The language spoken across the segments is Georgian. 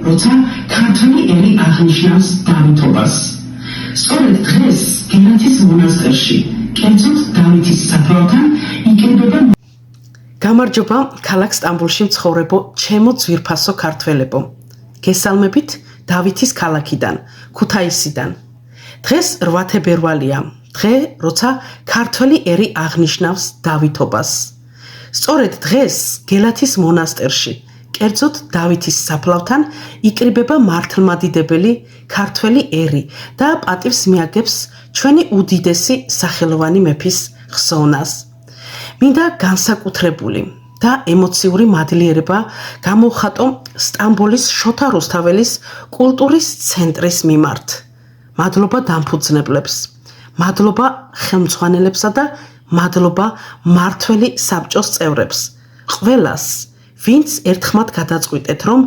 როცა ქართველი ერი აღნიშნავს დავითობას. სწორედ დღეს გელათის მონასტერში, კერძოდ დავითის საფლავთან იკრიბება გამარჯობა ქალაქ სტამბოლში მცხოვრებო ჩემო ძვირფასო ქართველებო. გესალმებით დავითის ქალაქიდან, ქუთაისიდან. დღეს 8 თებერვალია, დღე როცა ქართველი ერი აღნიშნავს დავითობას. სწორედ დღეს გელათის მონასტერში, კერძოდ დავითის საფლავთან იკრიბება მართლმადიდებელი ქართველი ერი და პატივს მიაგებს ჩვენი უდიდესი სახელოვანი მეფის ხსოვნას. მინდა განსაკუთრებული და ემოციური მადლიერება გამოვხატო სტამბოლის შოთა რუსთაველის კულტურის ცენტრის მიმართ. მადლობა დამფუძნებლებს, მადლობა ხელმძღვანელებსა და მადლობა მმართველი საბჭოს წევრებს. ყველას, ვინც ერთხმად გადაწყვიტეთ, რომ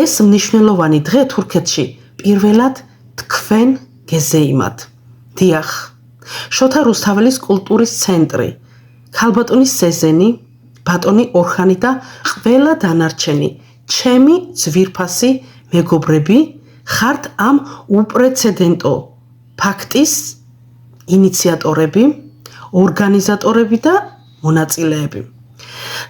ეს მნიშვნელოვანი დღე თურქეთში პირველად თქვენ გეზეიმათ. დიახ, შოთა რუსთაველის კულტურის ცენტრი, ქალბატონი სეზენი, ბატონი ორხანი და ყველა დანარჩენი ჩემი ძვირფასი მეგობრები ხართ ამ უპრეცედენტო ფაქტის ინიციატორები, ორგანიზატორები და მონაწილეები.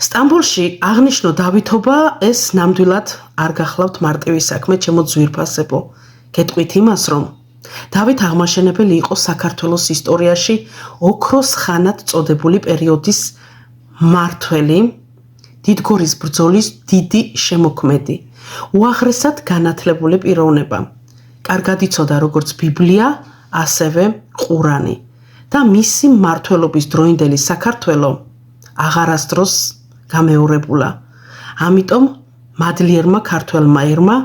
სტამბოლში აღნიშნო დავითობა ეს ნამდვილად არ გახლავთ მარტივი საქმე, ჩემო ძვირფასებო. გეტყვით იმას, რომ დავით აღმაშენებელი იყო საქართველოს ისტორიაში ოქროს ხანად წოდებული პერიოდის მმართველი, დიდგორის ბრძოლის დიდი შემოქმედი, უაღრესად განათლებული პიროვნება. კარგად იცოდა როგორც ბიბლია, ასევე ყურანი და მისი მმართველობის დროინდელი საქართველო აღარასდროს გამეორებულა. ამიტომ მადლიერმა ქართველმა ერმა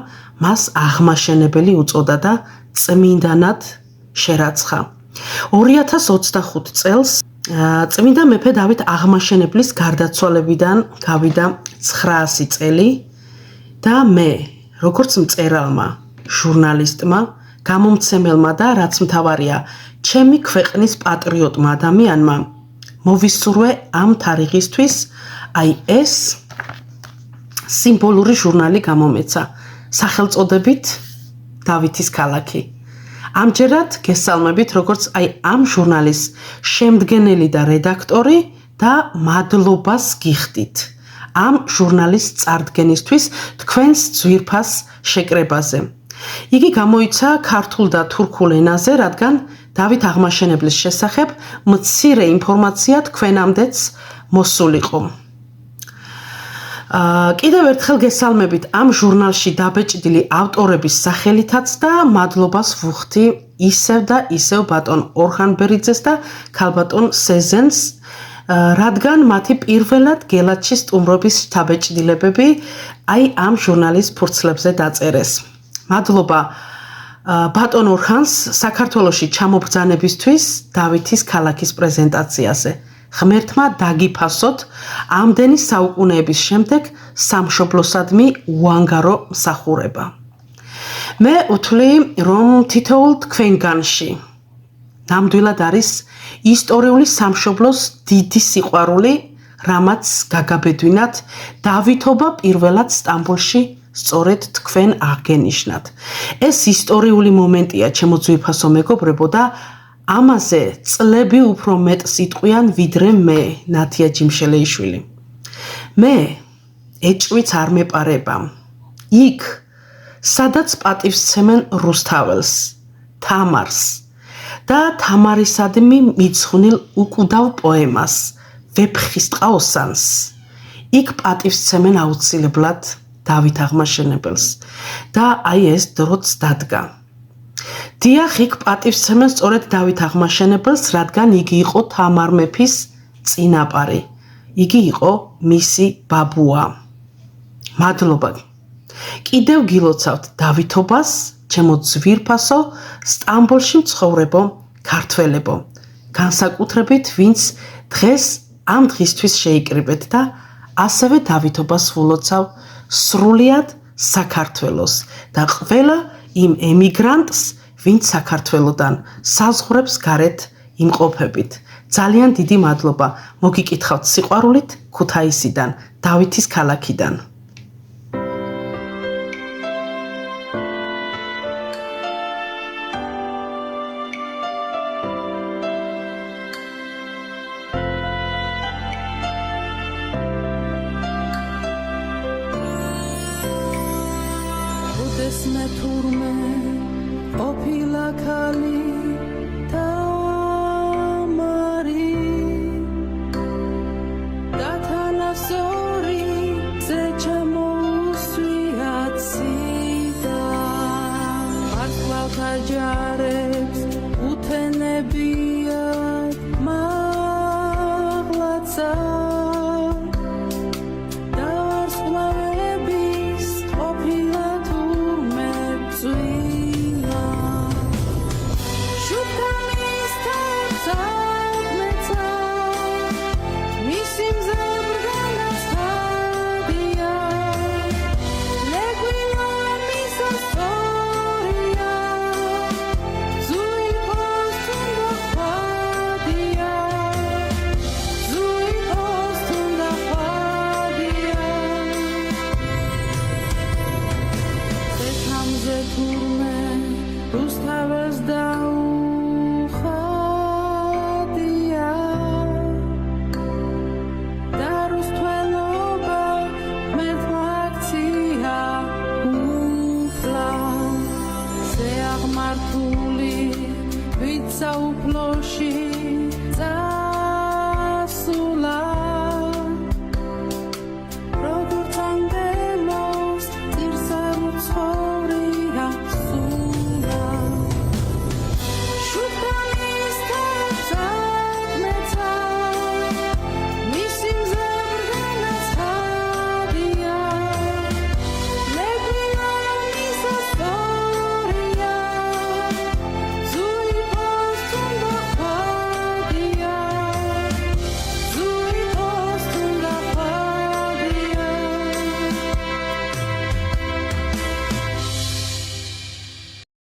მას აღმაშენებელი უწოდა და წმინდანად შერაცხა. 2025 წელს წმინდა მეფე დავით აღმაშენებლის გარდაცვალებიდან გავიდა 900 წელი და მე, როგორც მწერალმა, ჟურნალისტმა, გამომცემელმა და რაც მთავარია, ჩემი ქვეყნის პატრიოტმა ადამიანმა მოვისურვე ამ თარიღისთვის, აი ეს სიმბოლური ჟურნალი გამომეცა სახელწოდებით დავითის ქალაქი. ამჯერად გესალმებით როგორც აი ამ ჟურნალის შემდგენელი და რედაქტორი და მადლობას გიხდით ამ ჟურნალის წარდგენისთვის თქვენს ძვირფას შეკრებაზე. იგი გამოიცა ქართულ და თურქულ ენაზე, რადგან დავით აღმაშენებლის შესახებ მცირე ინფორმაცია თქვენამდეც მოსულიყო. კიდევ ერთხელ გესალმებით ამ ჟურნალში დაბეჭდილი ავტორების სახელითაც და მადლობას ვუხდი ისევ და ისევ ბატონ ორხან ბერიძეს და ქალბატონ სეზენს, რადგან მათი პირველად გელათში სტუმრობის დაბეჭდილებები აი ამ ჟურნალის ფურცლებზე დაწერეს. მადლობა ბატონ ორხანს საქართველოში ჩამობრძანებისთვის დავითის ქალაქის პრეზენტაციაზე. ღმერთმა დაგიფასოთ ამდენი საუკუნეების შემდეგ სამშობლოსადმი უანგარო მსახურება. მე ვთვლი, რომ თითოეულ თქვენგანში ნამდვილად არის ისტორიული სამშობლოს დიდი სიყვარული, რამაც გაგაბედვინათ დავითობა პირველად სტამბოლში სწორედ თქვენ აღგენიშნათ. ეს ისტორიული მომენტია, ჩემო ძვირფასო მეგობრებო და ამაზე წლები უფრო მეტს იტყვიან ვიდრე მე, ნათია ჯიმშელეიშვილი. მე ეჭვიც არ მეპარება. იქ, სადაც პატივს ცემენ რუსთაველს, თამარს და თამარისადმი მიძღვნილ უკვდავ პოემას, ვეფხისტყაოსანს. იქ პატივს ცემენ აუცილებლად დავით აღმაშენებელს და აი ეს დროც დადგა. დიახ, იქ პატივს ცემენ სწორედ დავით აღმაშენებელს, რადგან იგი იყო თამარ მეფის წინაპარი. იგი იყო მისი ბაბუა. მადლობა. კიდევ გილოცავთ დავითობას, ჩემო ძვირფასო სტამბოლში მცხოვრებო ქართველებო. განსაკუთრებით, ვინც დღეს ამ დღისთვის შეიკრიბეთ და ასევე დავითობას ვულოცავ სრულიად საქართველოს და ყველა იმ ემიგრანტს, ვინც საქართველოდან საზღვრებს გარეთ იმყოფებით. ძალიან დიდი მადლობა. მოგიკითხავთ სიყვარულით ქუთაისიდან, დავითის ქალაქიდან. მოგდეს მე თურმე ყოფილა ქალი